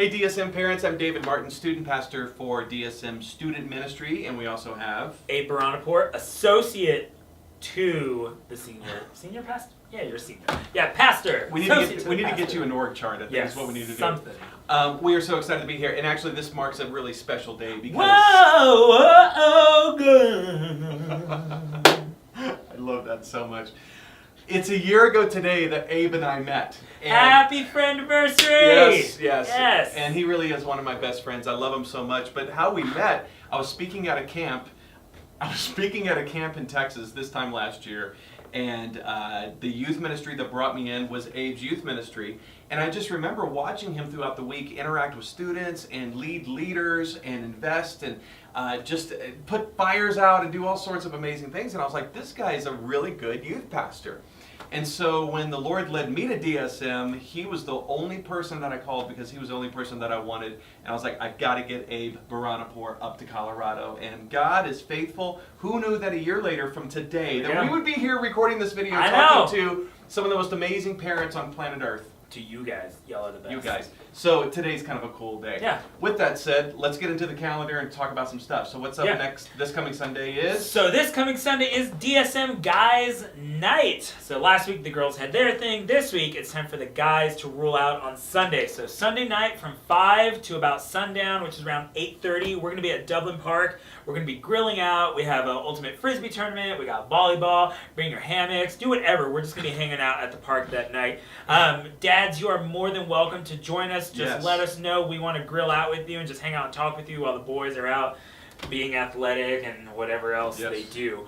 Hey DSM parents, I'm David Martin, student pastor for DSM Student Ministry, and we also have abahranipoor, associate to the senior pastor? Yeah, you're a senior. Yeah, pastor. We need to get you an org chart, I think is what we need to do. Something. We are so excited to be here, and actually this marks a really special day because... Whoa, good. I love that so much. It's a year ago today that Abe and I met. And Happy friend anniversary! Yes. And he really is one of my best friends. I love him so much. But how we met, I was speaking at a camp. In Texas this time last year, and the youth ministry that brought me in was Abe's youth ministry. And I just remember watching him throughout the week interact with students and lead leaders and invest and just put fires out and do all sorts of amazing things. And I was like, this guy is a really good youth pastor. And so when the Lord led me to DSM, he was the only person that I called because he was the only person that I wanted. And I was like, I've got to get abahranipoor up to Colorado. And God is faithful. Who knew that a year later from today that we would be here recording this video talking to some of the most amazing parents on planet Earth. To you guys, y'all are the best. You guys. So today's kind of a cool day. Yeah. With that said, let's get into the calendar and talk about some stuff. So what's up next this coming Sunday is? So this coming Sunday is DSM Guys Night. So last week the girls had their thing. This week it's time for the guys to rule out on Sunday. So Sunday night from 5 to about sundown, which is around 8:30. We're going to be at Dublin Park. We're going to be grilling out. We have an ultimate frisbee tournament. We got volleyball. Bring your hammocks. Do whatever. We're just going to be hanging out at the park that night. Dads, you are more than welcome to join us. Just let us know. We want to grill out with you and just hang out and talk with you while the boys are out being athletic and whatever else they do.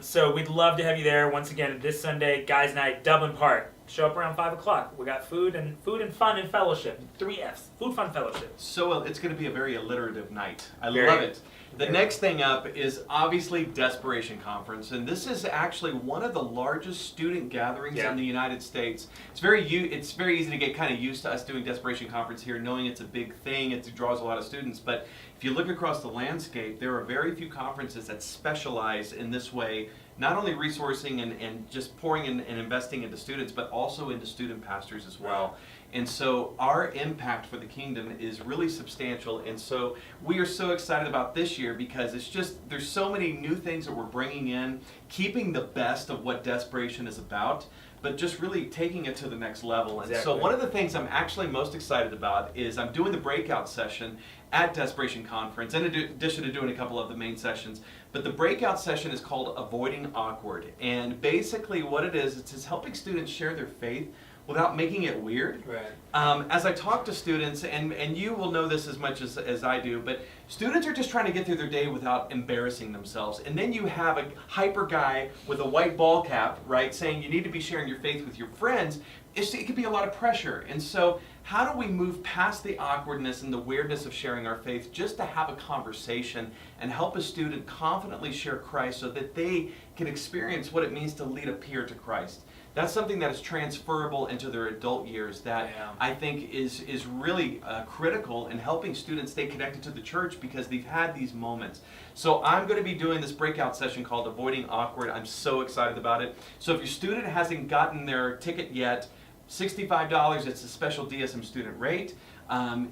So we'd love to have you there. Once again, this Sunday, Guys Night, Dublin Park. Show up around 5 o'clock. We got food and fun and fellowship. 3 F's. Food, fun, fellowship. So it's going to be a very alliterative night. I love it. The next thing up is obviously Desperation Conference, and this is actually one of the largest student gatherings in the United States. It's very easy to get kind of used to us doing Desperation Conference here, knowing it's a big thing, it draws a lot of students, but if you look across the landscape, there are very few conferences that specialize in this way, not only resourcing and just pouring in and investing into students, but also into student pastors as well. And so our impact for the kingdom is really substantial, and so we are so excited about this year because it's just, there's so many new things that we're bringing in, keeping the best of what Desperation is about, but just really taking it to the next level. And so one of the things I'm actually most excited about is I'm doing the breakout session at Desperation Conference, in addition to doing a couple of the main sessions. But the breakout session is called Avoiding Awkward. And basically what it is, it's helping students share their faith without making it weird. As I talk to students, and you will know this as much as I do, but students are just trying to get through their day without embarrassing themselves. And then you have a hyper guy with a white ball cap, right, saying you need to be sharing your faith with your friends. It can be a lot of pressure. And so how do we move past the awkwardness and the weirdness of sharing our faith just to have a conversation and help a student confidently share Christ so that they can experience what it means to lead a peer to Christ? That's something that is transferable into their adult years that I think is really critical in helping students stay connected to the church because they've had these moments. So I'm going to be doing this breakout session called Avoiding Awkward. I'm so excited about it. So if your student hasn't gotten their ticket yet, $65, it's a special DSM student rate.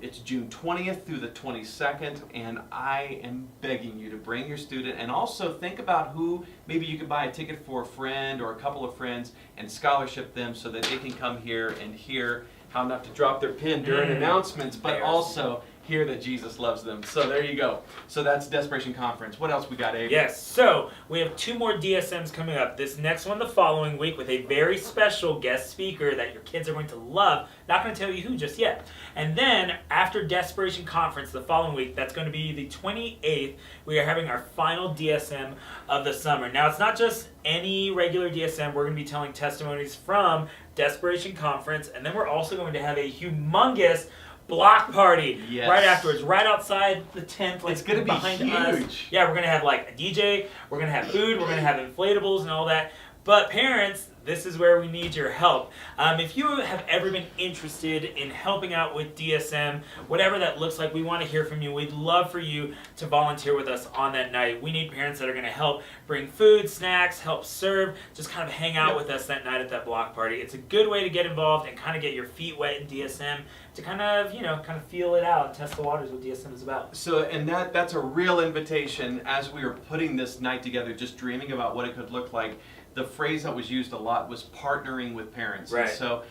It's June 20th through the 22nd, and I am begging you to bring your student and also think about who maybe you could buy a ticket for a friend or a couple of friends and scholarship them so that they can come here and hear how not to drop their pin during announcements, but also hear that Jesus loves them. So there you go. So that's Desperation Conference. What else we got, Abe? Yes, so we have 2 more DSMs coming up. This next one the following week with a very special guest speaker that your kids are going to love. Not going to tell you who just yet. And then after Desperation Conference the following week, that's going to be the 28th, we are having our final DSM of the summer. Now it's not just any regular DSM. We're going to be telling testimonies from Desperation Conference, and then we're also going to have a humongous block party right afterwards, right outside the tent, like it's gonna be behind huge. us. Yeah, we're gonna have like a DJ, we're gonna have food, we're gonna have inflatables and all that. But parents, This is where we need your help. If you have ever been interested in helping out with DSM, whatever that looks like, we want to hear from you. We'd love for you to volunteer with us on that night. We need parents that are going to help bring food, snacks, help serve, just kind of hang out with us that night at that block party. It's a good way to get involved and kind of get your feet wet in DSM, to kind of, kind of feel it out and test the waters what DSM is about. So, and that's a real invitation. As we were putting this night together, just dreaming about what it could look like, the phrase that was used a lot was partnering with parents. Right. And so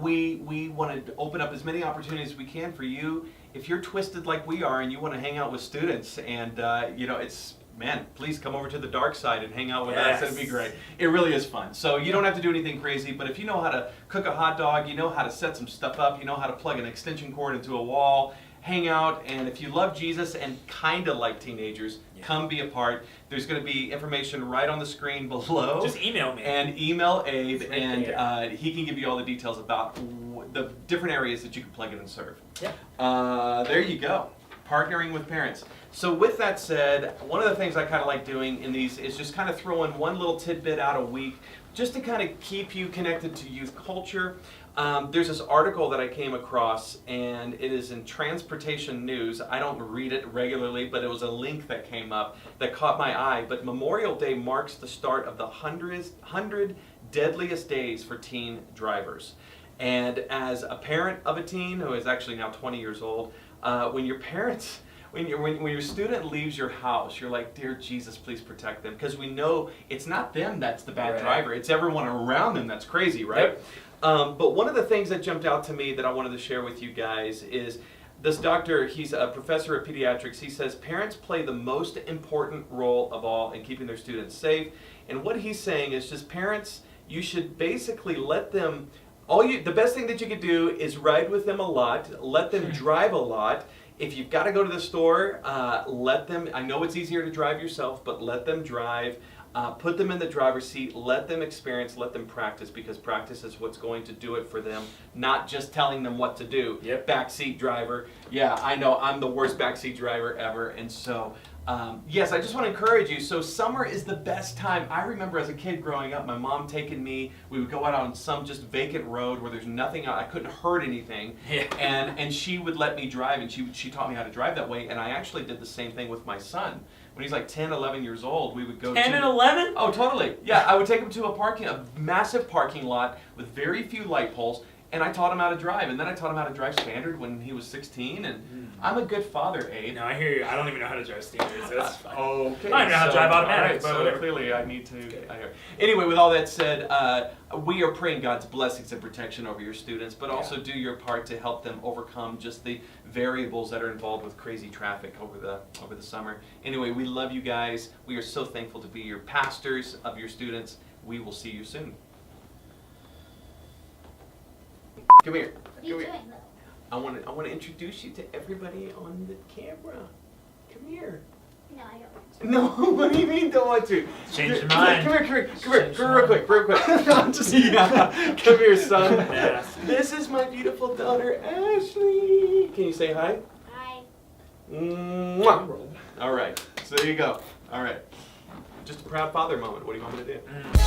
we want to open up as many opportunities as we can for you. If you're twisted like we are and you want to hang out with students and, man, please come over to the dark side and hang out with us. It'd be great. It really is fun. So you don't have to do anything crazy, but if you know how to cook a hot dog, you know how to set some stuff up, you know how to plug an extension cord into a wall, hang out, and if you love Jesus and kind of like teenagers, come be a part. There's going to be information right on the screen below. Just email me. And email Abe, and he can give you all the details about the different areas that you can plug in and serve. Yeah. There you go. Partnering with parents. So with that said, one of the things I kind of like doing in these is just kind of throwing one little tidbit out a week just to kind of keep you connected to youth culture. There's this article that I came across, and it is in Transportation News. I don't read it regularly, but it was a link that came up that caught my eye. But Memorial Day marks the start of the 100 deadliest days for teen drivers. And as a parent of a teen who is actually now 20 years old, when your student leaves your house, you're like, dear Jesus, please protect them. Because we know it's not them that's the bad driver. It's everyone around them that's crazy, right? Yep. But one of the things that jumped out to me that I wanted to share with you guys is this doctor, he's a professor of pediatrics. He says parents play the most important role of all in keeping their students safe. And what he's saying is just parents, you should basically let them, the best thing that you could do is ride with them a lot, let them drive a lot. If you've got to go to the store, let them, I know it's easier to drive yourself, but let them drive. Put them in the driver's seat, let them experience, let them practice, because practice is what's going to do it for them, not just telling them what to do. Yep. Backseat driver. Yeah, I know, I'm the worst backseat driver ever, and so, yes, I just want to encourage you. So summer is the best time. I remember as a kid growing up, my mom taking me, we would go out on some just vacant road where there's nothing, I couldn't hurt anything, and she would let me drive, and she taught me how to drive that way, and I actually did the same thing with my son. When he's like 10, 11 years old, we would go 10 and 11? Oh, totally. Yeah, I would take him to a massive parking lot with very few light poles, and I taught him how to drive. And then I taught him how to drive standard when he was 16, and I'm a good father, Abe. No, I hear you. I don't even know how to drive standard, so that's fine. Okay. I don't even know how to drive automatic, Right, but so whatever. clearly I need to. Anyway, with all that said, we are praying God's blessings and protection over your students, but also do your part to help them overcome just the variables that are involved with crazy traffic over the summer. Anyway, we love you guys. We are so thankful to be your pastors of your students. We will see you soon. Come here. What are you doing, Lil? I want to introduce you to everybody on the camera. Come here. No, I don't. No, what do you mean don't want to? Change your mind. Come here, real quick. I'm just, come here, son. Yeah. This is my beautiful daughter, Ashley. Can you say hi? Hi. Mwah. All right, so there you go. All right. Just a proud father moment. What do you want me to do?